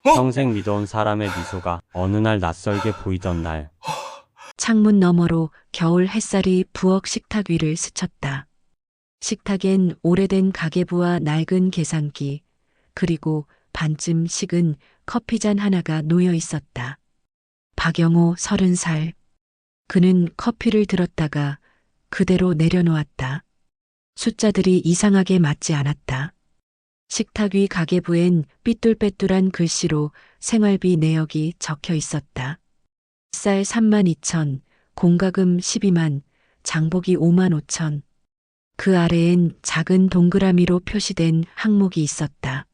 평생 믿어온 사람의 미소가 어느 날 낯설게 보이던 날, 창문 너머로 겨울 햇살이 부엌 식탁 위를 스쳤다. 식탁엔 오래된 가계부와 낡은 계산기, 그리고 반쯤 식은 커피잔 하나가 놓여 있었다. 박영호 30살. 그는 커피를 들었다가 그대로 내려놓았다. 숫자들이 이상하게 맞지 않았다. 식탁 위 가계부엔 삐뚤빼뚤한 글씨로 생활비 내역이 적혀 있었다. 쌀 32,000, 공과금 12만, 장보기 5만 5천. 그 아래엔 작은 동그라미로 표시된 항목이 있었다.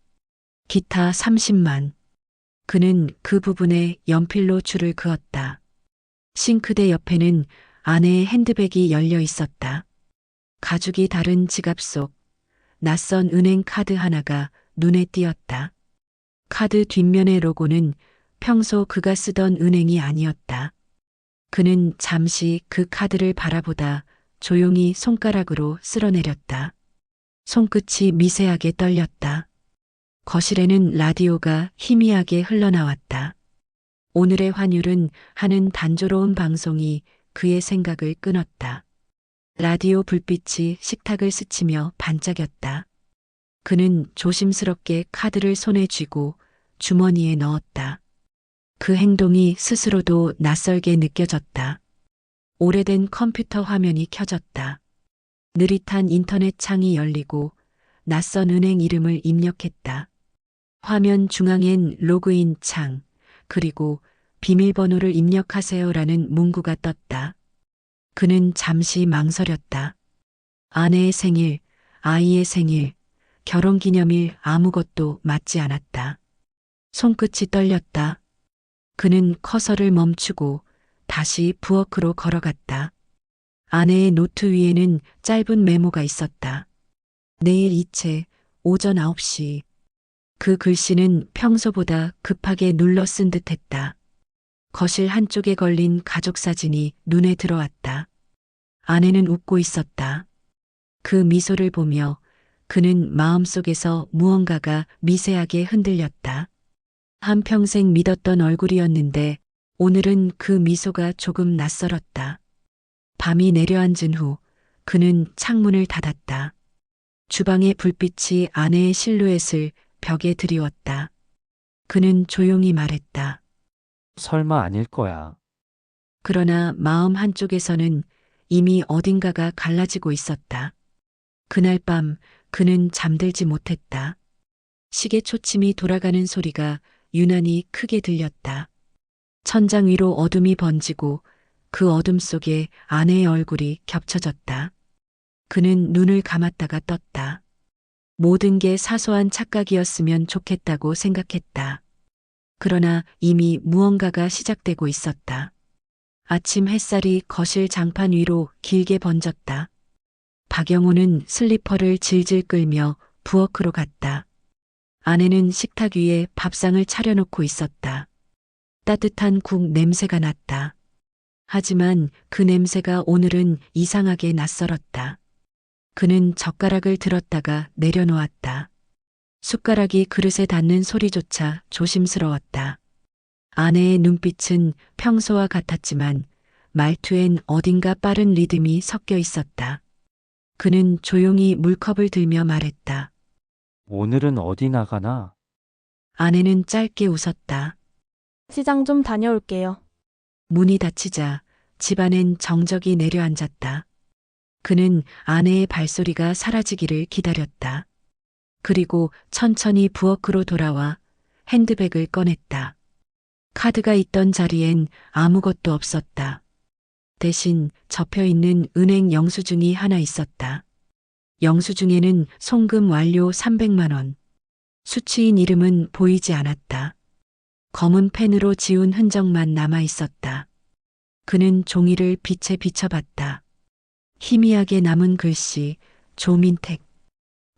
기타 30만. 그는 그 부분에 연필로 줄을 그었다. 싱크대 옆에는 아내의 핸드백이 열려 있었다. 가죽이 다른 지갑 속 낯선 은행 카드 하나가 눈에 띄었다. 카드 뒷면의 로고는 평소 그가 쓰던 은행이 아니었다. 그는 잠시 그 카드를 바라보다 조용히 손가락으로 쓸어내렸다. 손끝이 미세하게 떨렸다. 거실에는 라디오가 희미하게 흘러나왔다. 오늘의 환율은 하는 단조로운 방송이 그의 생각을 끊었다. 라디오 불빛이 식탁을 스치며 반짝였다. 그는 조심스럽게 카드를 손에 쥐고 주머니에 넣었다. 그 행동이 스스로도 낯설게 느껴졌다. 오래된 컴퓨터 화면이 켜졌다. 느릿한 인터넷 창이 열리고 낯선 은행 이름을 입력했다. 화면 중앙엔 로그인 창, 그리고 비밀번호를 입력하세요라는 문구가 떴다. 그는 잠시 망설였다. 아내의 생일, 아이의 생일, 결혼기념일 아무것도 맞지 않았다. 손끝이 떨렸다. 그는 커서를 멈추고 다시 부엌으로 걸어갔다. 아내의 노트 위에는 짧은 메모가 있었다. 내일 이체, 오전 9시. 그 글씨는 평소보다 급하게 눌러 쓴 듯했다. 거실 한쪽에 걸린 가족 사진이 눈에 들어왔다. 아내는 웃고 있었다. 그 미소를 보며 그는 마음속에서 무언가가 미세하게 흔들렸다. 한평생 믿었던 얼굴이었는데 오늘은 그 미소가 조금 낯설었다. 밤이 내려앉은 후 그는 창문을 닫았다. 주방의 불빛이 아내의 실루엣을 벽에 드리웠다. 그는 조용히 말했다. 설마 아닐 거야. 그러나 마음 한쪽에서는 이미 어딘가가 갈라지고 있었다. 그날 밤 그는 잠들지 못했다. 시계 초침이 돌아가는 소리가 유난히 크게 들렸다. 천장 위로 어둠이 번지고 그 어둠 속에 아내의 얼굴이 겹쳐졌다. 그는 눈을 감았다가 떴다. 모든 게 사소한 착각이었으면 좋겠다고 생각했다. 그러나 이미 무언가가 시작되고 있었다. 아침 햇살이 거실 장판 위로 길게 번졌다. 박영호는 슬리퍼를 질질 끌며 부엌으로 갔다. 아내는 식탁 위에 밥상을 차려놓고 있었다. 따뜻한 국 냄새가 났다. 하지만 그 냄새가 오늘은 이상하게 낯설었다. 그는 젓가락을 들었다가 내려놓았다. 숟가락이 그릇에 닿는 소리조차 조심스러웠다. 아내의 눈빛은 평소와 같았지만 말투엔 어딘가 빠른 리듬이 섞여 있었다. 그는 조용히 물컵을 들며 말했다. 오늘은 어디 나가나? 아내는 짧게 웃었다. 시장 좀 다녀올게요. 문이 닫히자 집안엔 정적이 내려앉았다. 그는 아내의 발소리가 사라지기를 기다렸다. 그리고 천천히 부엌으로 돌아와 핸드백을 꺼냈다. 카드가 있던 자리엔 아무것도 없었다. 대신 접혀있는 은행 영수증이 하나 있었다. 영수증에는 송금 완료 300만 원. 수취인 이름은 보이지 않았다. 검은 펜으로 지운 흔적만 남아 있었다. 그는 종이를 빛에 비춰봤다. 희미하게 남은 글씨, 조민택.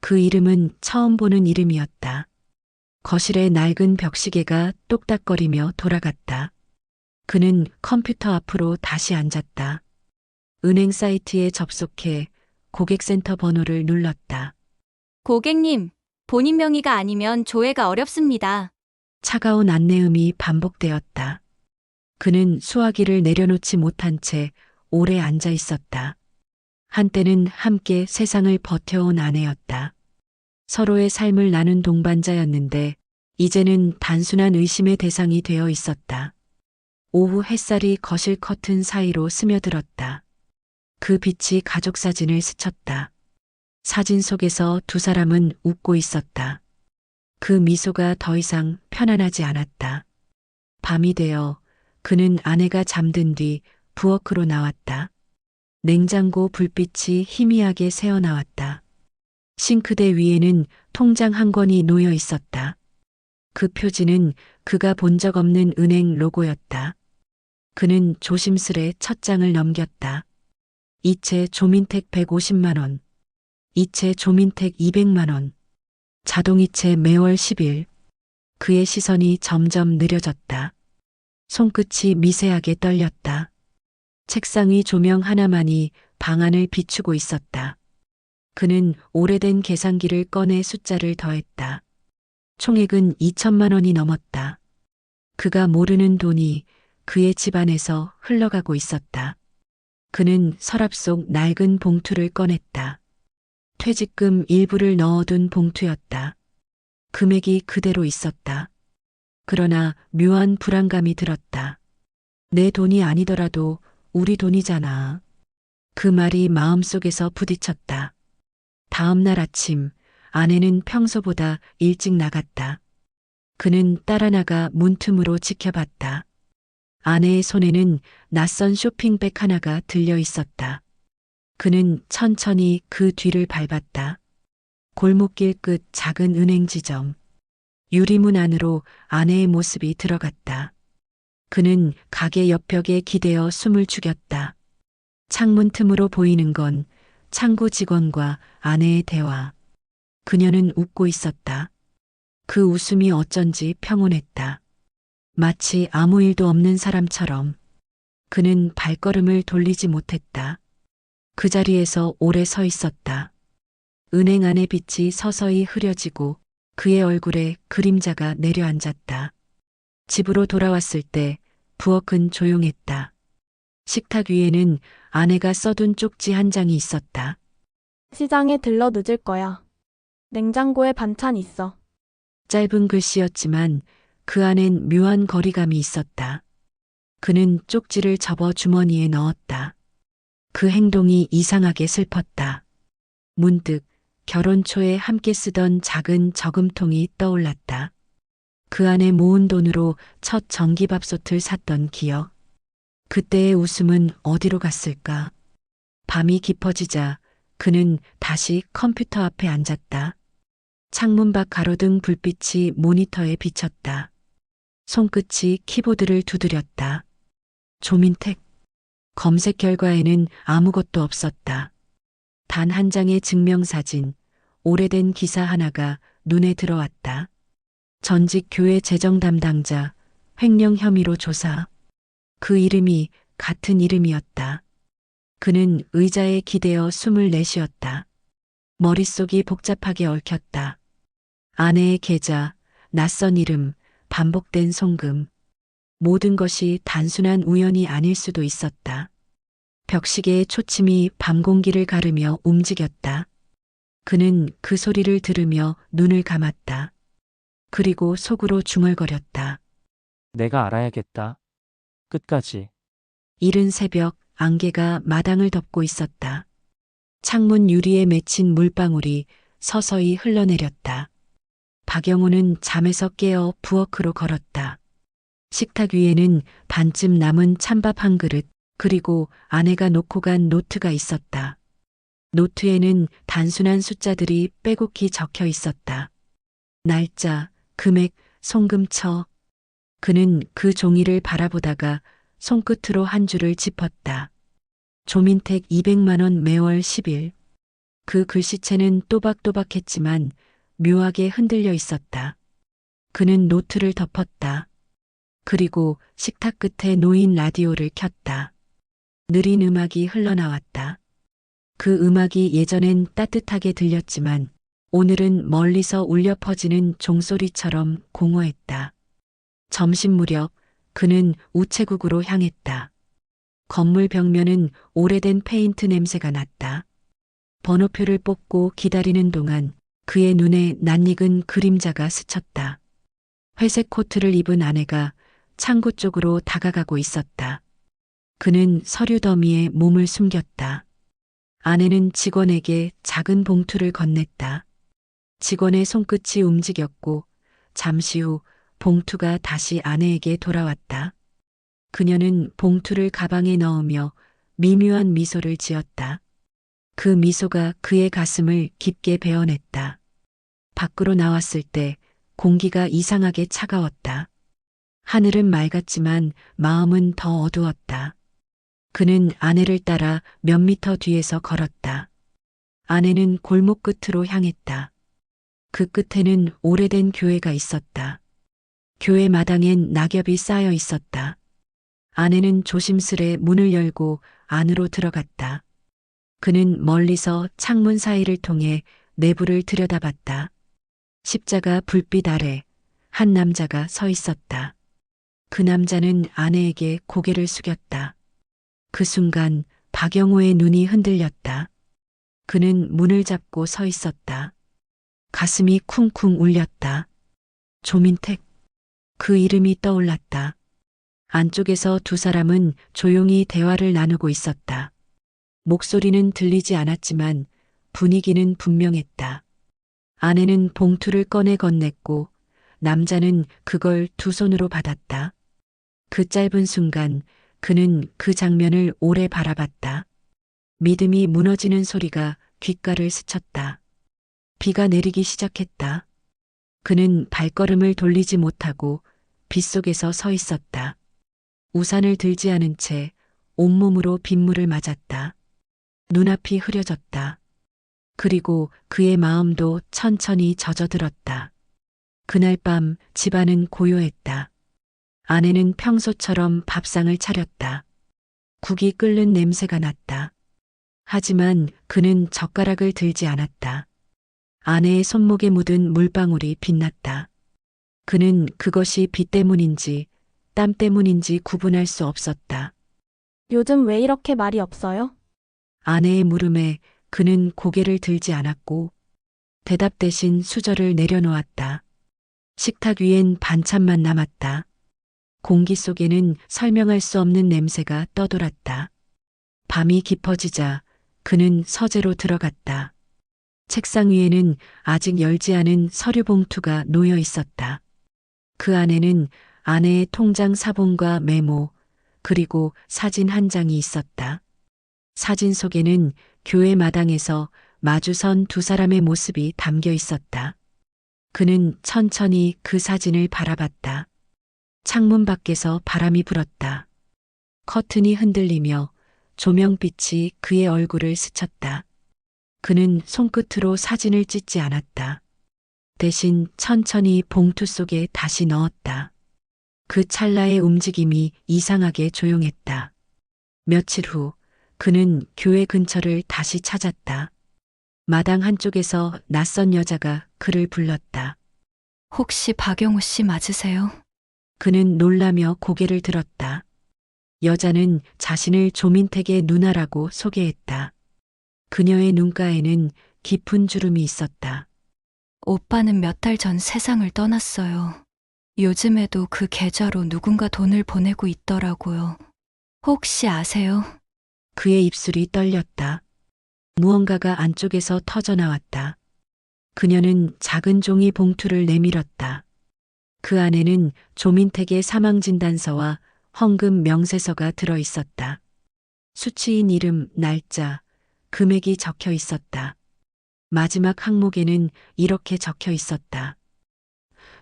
그 이름은 처음 보는 이름이었다. 거실의 낡은 벽시계가 똑딱거리며 돌아갔다. 그는 컴퓨터 앞으로 다시 앉았다. 은행 사이트에 접속해 고객센터 번호를 눌렀다. 고객님, 본인 명의가 아니면 조회가 어렵습니다. 차가운 안내음이 반복되었다. 그는 수화기를 내려놓지 못한 채 오래 앉아 있었다. 한때는 함께 세상을 버텨온 아내였다. 서로의 삶을 나눈 동반자였는데 이제는 단순한 의심의 대상이 되어 있었다. 오후 햇살이 거실 커튼 사이로 스며들었다. 그 빛이 가족 사진을 스쳤다. 사진 속에서 두 사람은 웃고 있었다. 그 미소가 더 이상 편안하지 않았다. 밤이 되어 그는 아내가 잠든 뒤 부엌으로 나왔다. 냉장고 불빛이 희미하게 새어나왔다. 싱크대 위에는 통장 한 권이 놓여 있었다. 그 표지는 그가 본 적 없는 은행 로고였다. 그는 조심스레 첫 장을 넘겼다. 이체 조민택 150만 원. 이체 조민택 200만 원. 자동이체 매월 10일. 그의 시선이 점점 느려졌다. 손끝이 미세하게 떨렸다. 책상 위 조명 하나만이 방안을 비추고 있었다. 그는 오래된 계산기를 꺼내 숫자를 더했다. 총액은 2천만 원이 넘었다. 그가 모르는 돈이 그의 집안에서 흘러가고 있었다. 그는 서랍 속 낡은 봉투를 꺼냈다. 퇴직금 일부를 넣어둔 봉투였다. 금액이 그대로 있었다. 그러나 묘한 불안감이 들었다. 내 돈이 아니더라도 우리 돈이잖아. 그 말이 마음속에서 부딪혔다. 다음 날 아침 아내는 평소보다 일찍 나갔다. 그는 따라 나가 문틈으로 지켜봤다. 아내의 손에는 낯선 쇼핑백 하나가 들려 있었다. 그는 천천히 그 뒤를 밟았다. 골목길 끝 작은 은행 지점. 유리문 안으로 아내의 모습이 들어갔다. 그는 가게 옆벽에 기대어 숨을 죽였다. 창문 틈으로 보이는 건 창구 직원과 아내의 대화. 그녀는 웃고 있었다. 그 웃음이 어쩐지 평온했다. 마치 아무 일도 없는 사람처럼. 그는 발걸음을 돌리지 못했다. 그 자리에서 오래 서 있었다. 은행 안의 빛이 서서히 흐려지고 그의 얼굴에 그림자가 내려앉았다. 집으로 돌아왔을 때 부엌은 조용했다. 식탁 위에는 아내가 써둔 쪽지 한 장이 있었다. 시장에 들러 늦을 거야. 냉장고에 반찬 있어. 짧은 글씨였지만 그 안엔 묘한 거리감이 있었다. 그는 쪽지를 접어 주머니에 넣었다. 그 행동이 이상하게 슬펐다. 문득 결혼 초에 함께 쓰던 작은 저금통이 떠올랐다. 그 안에 모은 돈으로 첫 전기밥솥을 샀던 기억. 그때의 웃음은 어디로 갔을까? 밤이 깊어지자 그는 다시 컴퓨터 앞에 앉았다. 창문 밖 가로등 불빛이 모니터에 비쳤다. 손끝이 키보드를 두드렸다. 조민택. 검색 결과에는 아무것도 없었다. 단 한 장의 증명사진, 오래된 기사 하나가 눈에 들어왔다. 전직 교회 재정 담당자, 횡령 혐의로 조사. 그 이름이 같은 이름이었다. 그는 의자에 기대어 숨을 내쉬었다. 머릿속이 복잡하게 얽혔다. 아내의 계좌, 낯선 이름, 반복된 송금. 모든 것이 단순한 우연이 아닐 수도 있었다. 벽시계의 초침이 밤 공기를 가르며 움직였다. 그는 그 소리를 들으며 눈을 감았다. 그리고 속으로 중얼거렸다. 내가 알아야겠다. 끝까지. 이른 새벽 안개가 마당을 덮고 있었다. 창문 유리에 맺힌 물방울이 서서히 흘러내렸다. 박영호는 잠에서 깨어 부엌으로 걸었다. 식탁 위에는 반쯤 남은 찬밥 한 그릇, 그리고 아내가 놓고 간 노트가 있었다. 노트에는 단순한 숫자들이 빼곡히 적혀 있었다. 날짜, 금액, 송금처. 그는 그 종이를 바라보다가 손끝으로 한 줄을 짚었다. 조민택 200만 원 매월 10일. 그 글씨체는 또박또박했지만 묘하게 흔들려 있었다. 그는 노트를 덮었다. 그리고 식탁 끝에 놓인 라디오를 켰다. 느린 음악이 흘러나왔다. 그 음악이 예전엔 따뜻하게 들렸지만 오늘은 멀리서 울려 퍼지는 종소리처럼 공허했다. 점심 무렵 그는 우체국으로 향했다. 건물 벽면은 오래된 페인트 냄새가 났다. 번호표를 뽑고 기다리는 동안 그의 눈에 낯익은 그림자가 스쳤다. 회색 코트를 입은 아내가 창구 쪽으로 다가가고 있었다. 그는 서류 더미에 몸을 숨겼다. 아내는 직원에게 작은 봉투를 건넸다. 직원의 손끝이 움직였고 잠시 후 봉투가 다시 아내에게 돌아왔다. 그녀는 봉투를 가방에 넣으며 미묘한 미소를 지었다. 그 미소가 그의 가슴을 깊게 베어냈다. 밖으로 나왔을 때 공기가 이상하게 차가웠다. 하늘은 맑았지만 마음은 더 어두웠다. 그는 아내를 따라 몇 미터 뒤에서 걸었다. 아내는 골목 끝으로 향했다. 그 끝에는 오래된 교회가 있었다. 교회 마당엔 낙엽이 쌓여 있었다. 아내는 조심스레 문을 열고 안으로 들어갔다. 그는 멀리서 창문 사이를 통해 내부를 들여다봤다. 십자가 불빛 아래 한 남자가 서 있었다. 그 남자는 아내에게 고개를 숙였다. 그 순간 박영호의 눈이 흔들렸다. 그는 문을 잡고 서 있었다. 가슴이 쿵쿵 울렸다. 조민택. 그 이름이 떠올랐다. 안쪽에서 두 사람은 조용히 대화를 나누고 있었다. 목소리는 들리지 않았지만 분위기는 분명했다. 아내는 봉투를 꺼내 건넸고 남자는 그걸 두 손으로 받았다. 그 짧은 순간 그는 그 장면을 오래 바라봤다. 믿음이 무너지는 소리가 귓가를 스쳤다. 비가 내리기 시작했다. 그는 발걸음을 돌리지 못하고 빗속에서 서 있었다. 우산을 들지 않은 채 온몸으로 빗물을 맞았다. 눈앞이 흐려졌다. 그리고 그의 마음도 천천히 젖어들었다. 그날 밤 집안은 고요했다. 아내는 평소처럼 밥상을 차렸다. 국이 끓는 냄새가 났다. 하지만 그는 젓가락을 들지 않았다. 아내의 손목에 묻은 물방울이 빛났다. 그는 그것이 비 때문인지 땀 때문인지 구분할 수 없었다. 요즘 왜 이렇게 말이 없어요? 아내의 물음에 그는 고개를 들지 않았고 대답 대신 수저를 내려놓았다. 식탁 위엔 반찬만 남았다. 공기 속에는 설명할 수 없는 냄새가 떠돌았다. 밤이 깊어지자 그는 서재로 들어갔다. 책상 위에는 아직 열지 않은 서류 봉투가 놓여 있었다. 그 안에는 아내의 통장 사본과 메모, 그리고 사진 한 장이 있었다. 사진 속에는 교회 마당에서 마주선 두 사람의 모습이 담겨 있었다. 그는 천천히 그 사진을 바라봤다. 창문 밖에서 바람이 불었다. 커튼이 흔들리며 조명빛이 그의 얼굴을 스쳤다. 그는 손끝으로 사진을 찢지 않았다. 대신 천천히 봉투 속에 다시 넣었다. 그 찰나의 움직임이 이상하게 조용했다. 며칠 후 그는 교회 근처를 다시 찾았다. 마당 한쪽에서 낯선 여자가 그를 불렀다. 혹시 박영호 씨 맞으세요? 그는 놀라며 고개를 들었다. 여자는 자신을 조민택의 누나라고 소개했다. 그녀의 눈가에는 깊은 주름이 있었다. 오빠는 몇 달 전 세상을 떠났어요. 요즘에도 그 계좌로 누군가 돈을 보내고 있더라고요. 혹시 아세요? 그의 입술이 떨렸다. 무언가가 안쪽에서 터져나왔다. 그녀는 작은 종이 봉투를 내밀었다. 그 안에는 조민택의 사망진단서와 헌금 명세서가 들어 있었다. 수취인 이름, 날짜, 금액이 적혀 있었다. 마지막 항목에는 이렇게 적혀 있었다.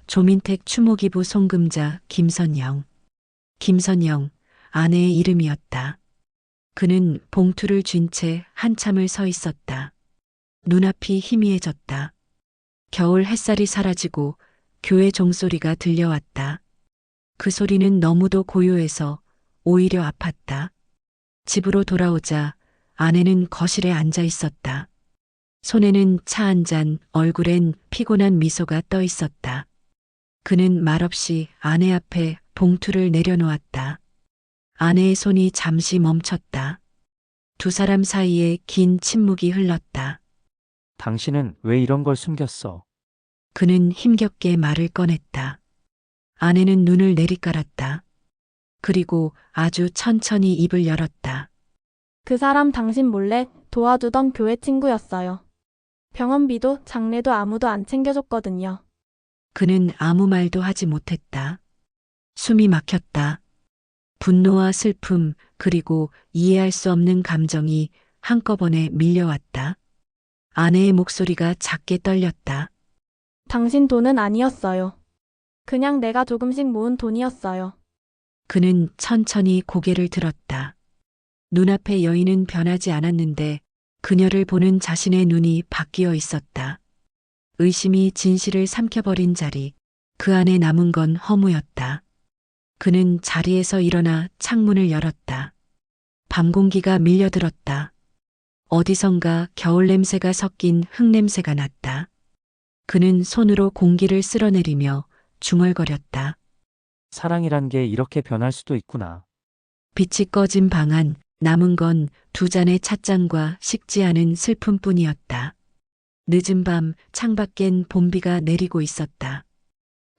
조민택 추모기부 송금자 김선영. 김선영, 아내의 이름이었다. 그는 봉투를 쥔 채 한참을 서 있었다. 눈앞이 희미해졌다. 겨울 햇살이 사라지고 교회 종소리가 들려왔다. 그 소리는 너무도 고요해서 오히려 아팠다. 집으로 돌아오자 아내는 거실에 앉아 있었다. 손에는 차 한 잔, 얼굴엔 피곤한 미소가 떠 있었다. 그는 말없이 아내 앞에 봉투를 내려놓았다. 아내의 손이 잠시 멈췄다. 두 사람 사이에 긴 침묵이 흘렀다. 당신은 왜 이런 걸 숨겼어? 그는 힘겹게 말을 꺼냈다. 아내는 눈을 내리깔았다. 그리고 아주 천천히 입을 열었다. 그 사람 당신 몰래 도와주던 교회 친구였어요. 병원비도 장례도 아무도 안 챙겨줬거든요. 그는 아무 말도 하지 못했다. 숨이 막혔다. 분노와 슬픔, 그리고 이해할 수 없는 감정이 한꺼번에 밀려왔다. 아내의 목소리가 작게 떨렸다. 당신 돈은 아니었어요. 그냥 내가 조금씩 모은 돈이었어요. 그는 천천히 고개를 들었다. 눈앞의 여인은 변하지 않았는데 그녀를 보는 자신의 눈이 바뀌어 있었다. 의심이 진실을 삼켜버린 자리, 그 안에 남은 건 허무였다. 그는 자리에서 일어나 창문을 열었다. 밤 공기가 밀려들었다. 어디선가 겨울 냄새가 섞인 흙냄새가 났다. 그는 손으로 공기를 쓸어내리며 중얼거렸다. 사랑이란 게 이렇게 변할 수도 있구나. 빛이 꺼진 방 안, 남은 건 두 잔의 찻잔과 식지 않은 슬픔뿐이었다. 늦은 밤 창밖엔 봄비가 내리고 있었다.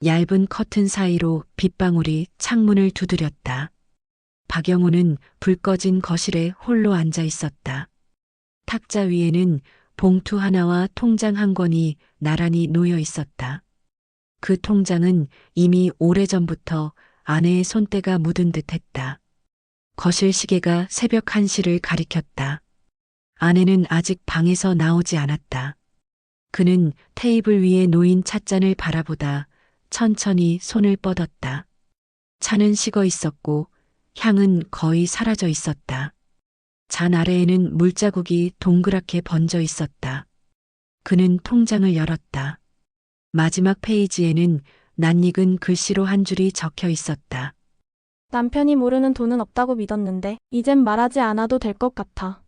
얇은 커튼 사이로 빗방울이 창문을 두드렸다. 박영호는 불 꺼진 거실에 홀로 앉아 있었다. 탁자 위에는 봉투 하나와 통장 한 권이 나란히 놓여 있었다. 그 통장은 이미 오래전부터 아내의 손때가 묻은 듯 했다. 거실 시계가 새벽 1시를 가리켰다. 아내는 아직 방에서 나오지 않았다. 그는 테이블 위에 놓인 찻잔을 바라보다 천천히 손을 뻗었다. 차는 식어 있었고 향은 거의 사라져 있었다. 잔 아래에는 물자국이 동그랗게 번져 있었다. 그는 통장을 열었다. 마지막 페이지에는 낯익은 글씨로 한 줄이 적혀 있었다. 남편이 모르는 돈은 없다고 믿었는데 이젠 말하지 않아도 될 것 같아.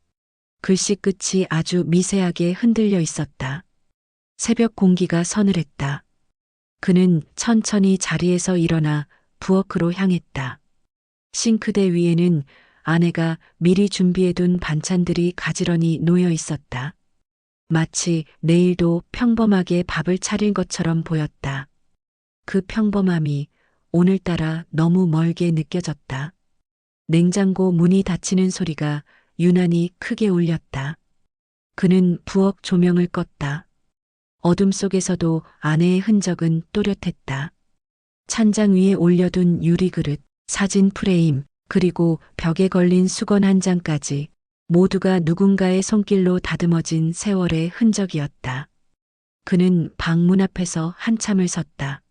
글씨 끝이 아주 미세하게 흔들려 있었다. 새벽 공기가 서늘했다. 그는 천천히 자리에서 일어나 부엌으로 향했다. 싱크대 위에는 아내가 미리 준비해둔 반찬들이 가지런히 놓여 있었다. 마치 내일도 평범하게 밥을 차릴 것처럼 보였다. 그 평범함이 오늘따라 너무 멀게 느껴졌다. 냉장고 문이 닫히는 소리가 유난히 크게 울렸다. 그는 부엌 조명을 껐다. 어둠 속에서도 아내의 흔적은 또렷했다. 찬장 위에 올려둔 유리그릇, 사진 프레임, 그리고 벽에 걸린 수건 한 장까지 모두가 누군가의 손길로 다듬어진 세월의 흔적이었다. 그는 방문 앞에서 한참을 섰다.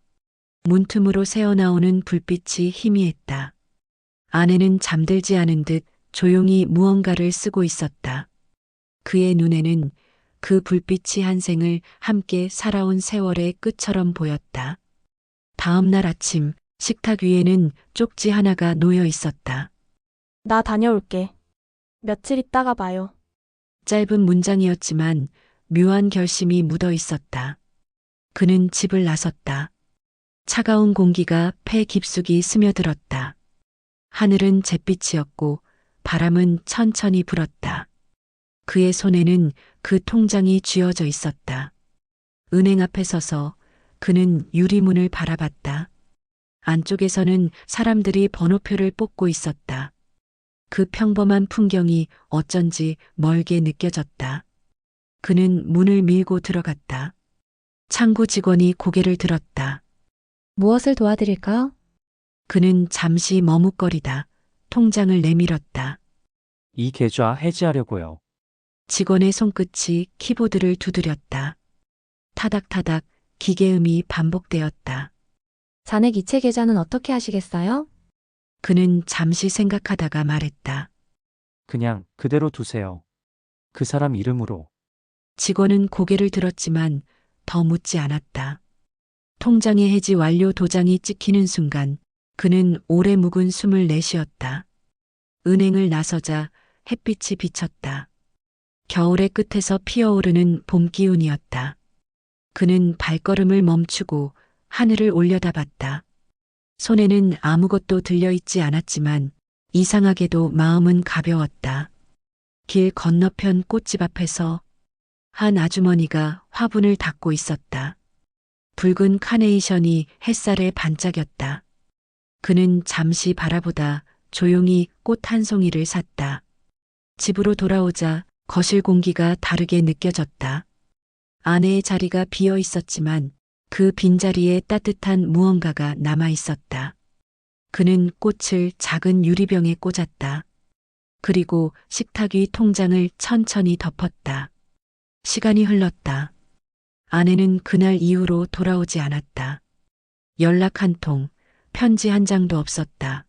문틈으로 새어나오는 불빛이 희미했다. 아내는 잠들지 않은 듯 조용히 무언가를 쓰고 있었다. 그의 눈에는 그 불빛이 한 생을 함께 살아온 세월의 끝처럼 보였다. 다음 날 아침 식탁 위에는 쪽지 하나가 놓여 있었다. 나 다녀올게. 며칠 있다가 봐요. 짧은 문장이었지만 묘한 결심이 묻어 있었다. 그는 집을 나섰다. 차가운 공기가 폐 깊숙이 스며들었다. 하늘은 잿빛이었고 바람은 천천히 불었다. 그의 손에는 그 통장이 쥐어져 있었다. 은행 앞에 서서 그는 유리문을 바라봤다. 안쪽에서는 사람들이 번호표를 뽑고 있었다. 그 평범한 풍경이 어쩐지 멀게 느껴졌다. 그는 문을 밀고 들어갔다. 창구 직원이 고개를 들었다. 무엇을 도와드릴까요? 그는 잠시 머뭇거리다 통장을 내밀었다. 이 계좌 해지하려고요. 직원의 손끝이 키보드를 두드렸다. 타닥타닥 기계음이 반복되었다. 잔액 이체 계좌는 어떻게 하시겠어요? 그는 잠시 생각하다가 말했다. 그냥 그대로 두세요. 그 사람 이름으로. 직원은 고개를 들었지만 더 묻지 않았다. 통장의 해지 완료 도장이 찍히는 순간 그는 오래 묵은 숨을 내쉬었다. 은행을 나서자 햇빛이 비쳤다. 겨울의 끝에서 피어오르는 봄 기운이었다. 그는 발걸음을 멈추고 하늘을 올려다봤다. 손에는 아무것도 들려있지 않았지만 이상하게도 마음은 가벼웠다. 길 건너편 꽃집 앞에서 한 아주머니가 화분을 닦고 있었다. 붉은 카네이션이 햇살에 반짝였다. 그는 잠시 바라보다 조용히 꽃 한 송이를 샀다. 집으로 돌아오자 거실 공기가 다르게 느껴졌다. 아내의 자리가 비어 있었지만 그 빈자리에 따뜻한 무언가가 남아 있었다. 그는 꽃을 작은 유리병에 꽂았다. 그리고 식탁 위 통장을 천천히 덮었다. 시간이 흘렀다. 아내는 그날 이후로 돌아오지 않았다. 연락 한 통, 편지 한 장도 없었다.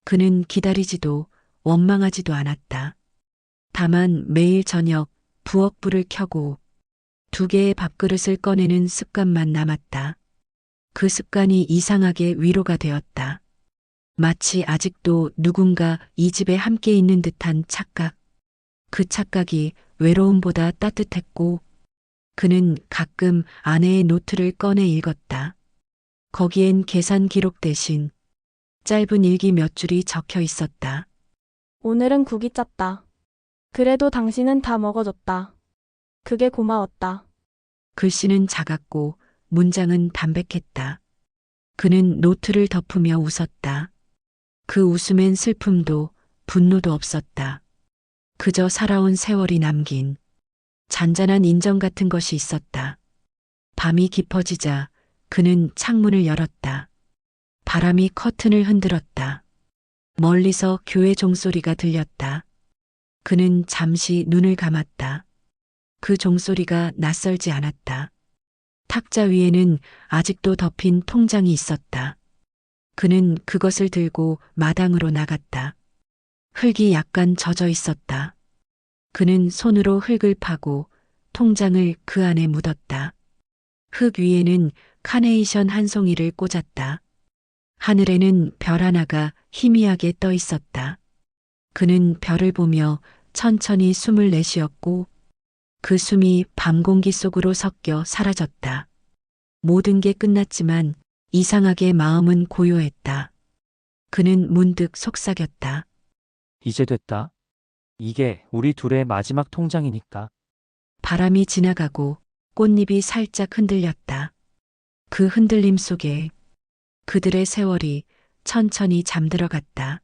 그는 기다리지도 원망하지도 않았다. 다만 매일 저녁 부엌불을 켜고 2개의 밥그릇을 꺼내는 습관만 남았다. 그 습관이 이상하게 위로가 되었다. 마치 아직도 누군가 이 집에 함께 있는 듯한 착각. 그 착각이 외로움보다 따뜻했고 그는 가끔 아내의 노트를 꺼내 읽었다. 거기엔 계산 기록 대신 짧은 일기 몇 줄이 적혀 있었다. 오늘은 국이 짰다. 그래도 당신은 다 먹어줬다. 그게 고마웠다. 글씨는 작았고 문장은 담백했다. 그는 노트를 덮으며 웃었다. 그 웃음엔 슬픔도 분노도 없었다. 그저 살아온 세월이 남긴 잔잔한 인정 같은 것이 있었다. 밤이 깊어지자 그는 창문을 열었다. 바람이 커튼을 흔들었다. 멀리서 교회 종소리가 들렸다. 그는 잠시 눈을 감았다. 그 종소리가 낯설지 않았다. 탁자 위에는 아직도 덮인 통장이 있었다. 그는 그것을 들고 마당으로 나갔다. 흙이 약간 젖어 있었다. 그는 손으로 흙을 파고 통장을 그 안에 묻었다. 흙 위에는 카네이션 한 송이를 꽂았다. 하늘에는 별 하나가 희미하게 떠 있었다. 그는 별을 보며 천천히 숨을 내쉬었고 그 숨이 밤 공기 속으로 섞여 사라졌다. 모든 게 끝났지만 이상하게 마음은 고요했다. 그는 문득 속삭였다. 이제 됐다. 이게 우리 둘의 마지막 통장이니까. 바람이 지나가고 꽃잎이 살짝 흔들렸다. 그 흔들림 속에 그들의 세월이 천천히 잠들어갔다.